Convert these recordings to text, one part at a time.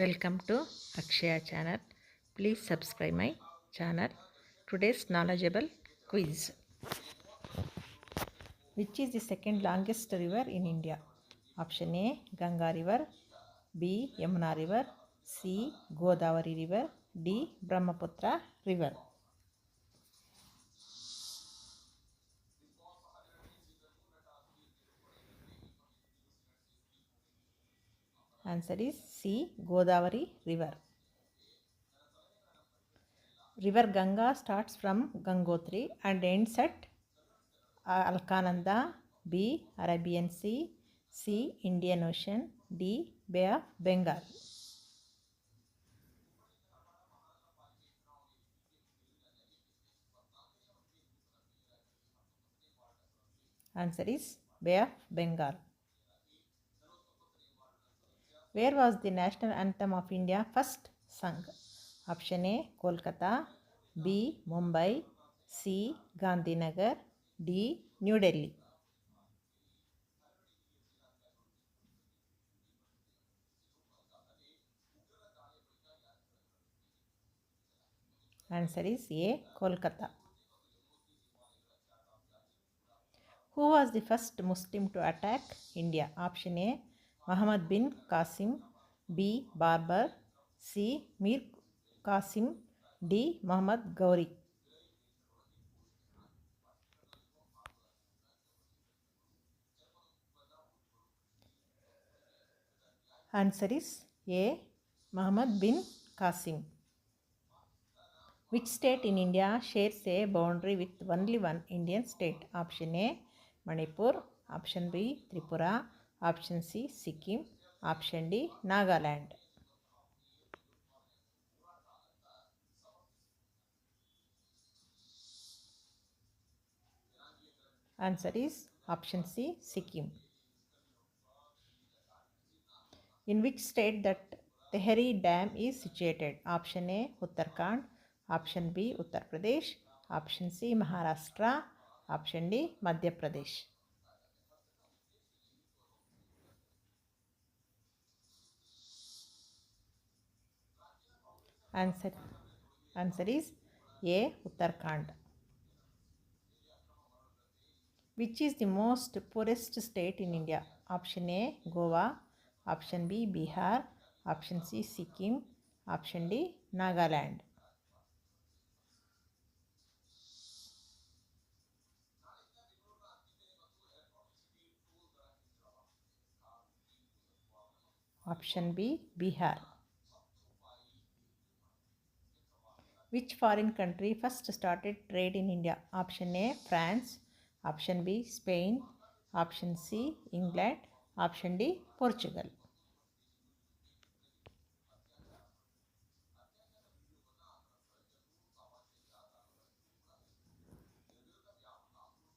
Welcome to Akshaya channel. Please subscribe my channel. Today's knowledgeable quiz. Which is the second longest river in India? Option A, Ganga river. B, Yamuna river. C, Godavari river. D, Brahmaputra river. Answer is C, Godavari river. River Ganga starts from Gangotri and ends at Alkananda. B, Arabian Sea. C, Indian Ocean. D, Bay of Bengal. Answer is Bay of Bengal. Where was the national anthem of India first sung? Option A, Kolkata. B, Mumbai. C, Gandhinagar. D, New Delhi. Answer is A, Kolkata. Who was the first Muslim to attack India? Option A, Muhammad bin Qasim. B, Barbar. C, Mir Qasim. D, Muhammad Gauri. Answer is A, Muhammad bin Qasim. Which state in India shares a boundary with only one Indian state? Option A, Manipur. Option B, Tripura. Option C, Sikkim. Option D, Nagaland. Answer is option C, Sikkim. In which state that Tehri Dam is situated? Option A, Uttarakhand. Option B, Uttar Pradesh. Option C, Maharashtra. Option D, Madhya Pradesh. Answer is A, Uttarakhand. Which is the most poorest state in India? Option A, Goa. Option B, Bihar. Option C, Sikkim. Option D, Nagaland. Option B, Bihar. Which foreign country first started trade in India? Option A, France. Option B, Spain. Option C, England. Option D, Portugal.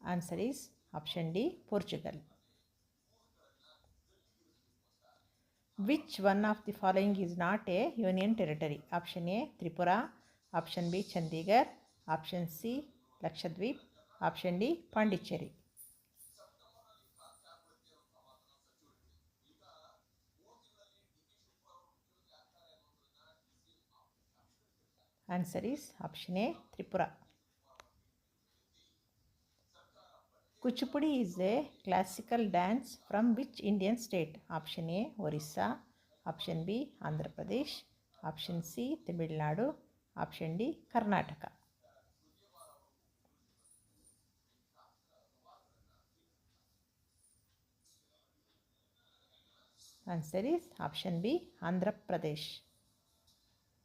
Answer is option D, Portugal. Which one of the following is not a union territory? Option A, Tripura. Option B, Chandigarh. Option C, Lakshadweep. Option D, Pondicherry. Answer is option A, Tripura. Kuchipudi is a classical dance from which Indian state? Option A, Orissa. Option B, Andhra Pradesh. Option C, Tamil Nadu. Option D, Karnataka. Answer is option B, Andhra Pradesh.